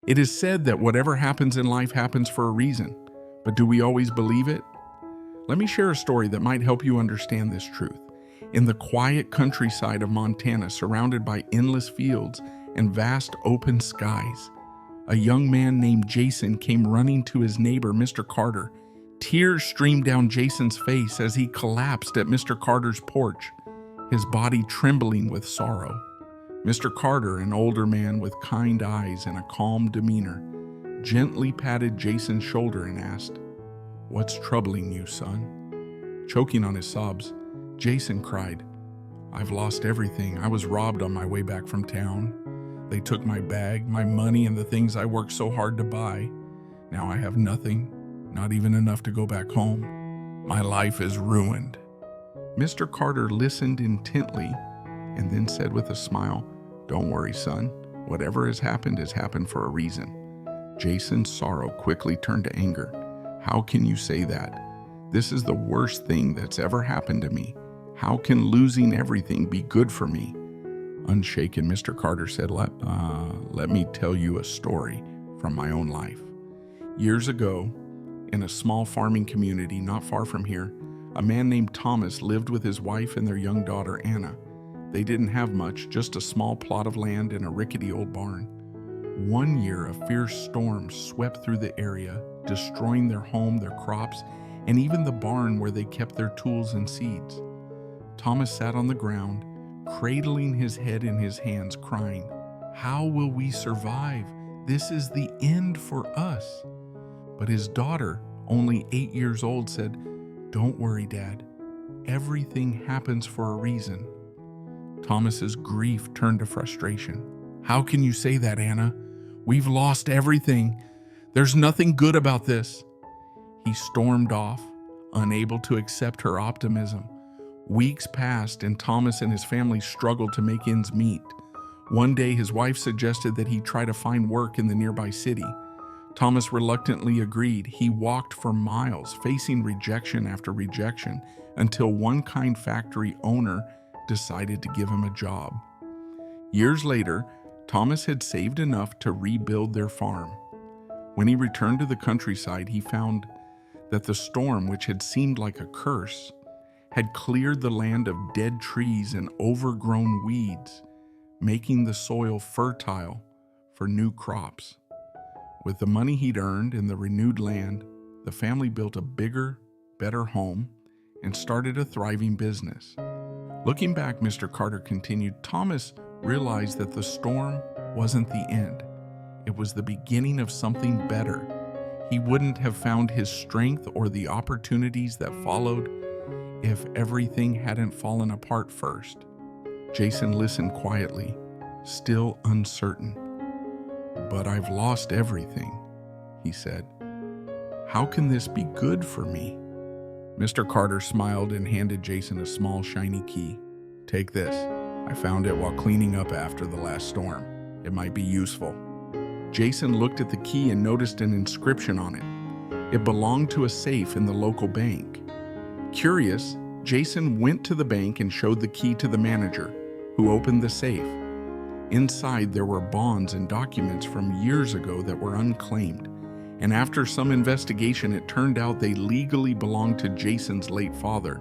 It is said that whatever happens in life happens for a reason, but do we always believe it? Let me share a story that might help you understand this truth. In the quiet countryside of Montana, surrounded by endless fields and vast open skies, a young man named Jason came running to his neighbor, Mr. Carter. Tears streamed down Jason's face as he collapsed at Mr. Carter's porch, his body trembling with sorrow. Mr. Carter, an older man with kind eyes and a calm demeanor, gently patted Jason's shoulder and asked, "What's troubling you, son?" Choking on his sobs, Jason cried, "I've lost everything. I was robbed on my way back from town. They took my bag, my money, and the things I worked so hard to buy. Now I have nothing, not even enough to go back home. My life is ruined." Mr. Carter listened intently and then said with a smile, "Don't worry, son. Whatever has happened for a reason." Jason's sorrow quickly turned to anger. "How can you say that? This is the worst thing that's ever happened to me. How can losing everything be good for me?" Unshaken, Mr. Carter said, let me tell you a story from my own life. Years ago, in a small farming community not far from here, a man named Thomas lived with his wife and their young daughter, Anna. They didn't have much, just a small plot of land and a rickety old barn. One year, a fierce storm swept through the area, destroying their home, their crops, and even the barn where they kept their tools and seeds. Thomas sat on the ground, cradling his head in his hands, crying, "How will we survive? This is the end for us." But his daughter, only 8 years old, said, "Don't worry, Dad. Everything happens for a reason." Thomas's grief turned to frustration. "How can you say that, Anna? We've lost everything. There's nothing good about this." He stormed off, unable to accept her optimism. Weeks passed, and Thomas and his family struggled to make ends meet. One day, his wife suggested that he try to find work in the nearby city. Thomas reluctantly agreed. He walked for miles, facing rejection after rejection, until one kind factory owner decided to give him a job. Years later, Thomas had saved enough to rebuild their farm. When he returned to the countryside, he found that the storm, which had seemed like a curse, had cleared the land of dead trees and overgrown weeds, making the soil fertile for new crops. With the money he'd earned and the renewed land, the family built a bigger, better home and started a thriving business. Looking back, Mr. Carter continued, Thomas realized that the storm wasn't the end. It was the beginning of something better. He wouldn't have found his strength or the opportunities that followed if everything hadn't fallen apart first. Jason listened quietly, still uncertain. "But I've lost everything," he said. "How can this be good for me?" Mr. Carter smiled and handed Jason a small, shiny key. "Take this. I found it while cleaning up after the last storm. It might be useful." Jason looked at the key and noticed an inscription on it. It belonged to a safe in the local bank. Curious, Jason went to the bank and showed the key to the manager, who opened the safe. Inside, there were bonds and documents from years ago that were unclaimed, and after some investigation, it turned out they legally belonged to Jason's late father.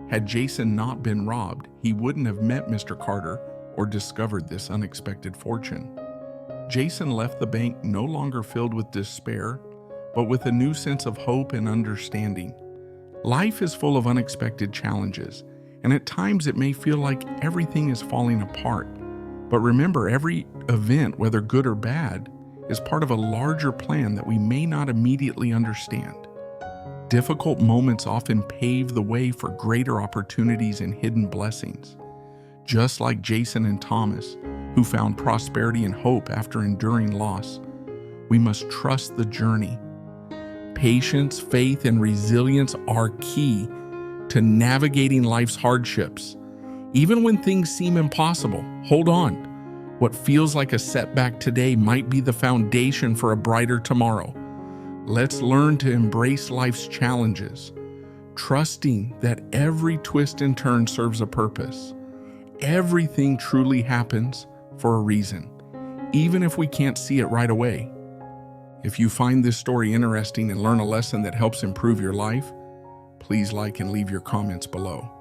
Had Jason not been robbed, he wouldn't have met Mr. Carter or discovered this unexpected fortune. Jason left the bank no longer filled with despair, but with a new sense of hope and understanding. Life is full of unexpected challenges, and at times it may feel like everything is falling apart. But remember, every event, whether good or bad, is part of a larger plan that we may not immediately understand. Difficult moments often pave the way for greater opportunities and hidden blessings. Just like Jason and Thomas, who found prosperity and hope after enduring loss, we must trust the journey. Patience, faith, and resilience are key to navigating life's hardships. Even when things seem impossible, hold on. What feels like a setback today might be the foundation for a brighter tomorrow. Let's learn to embrace life's challenges, trusting that every twist and turn serves a purpose. Everything truly happens for a reason. Even if we can't see it right away, If you find this story interesting and learn a lesson that helps improve your life, please like and leave your comments below.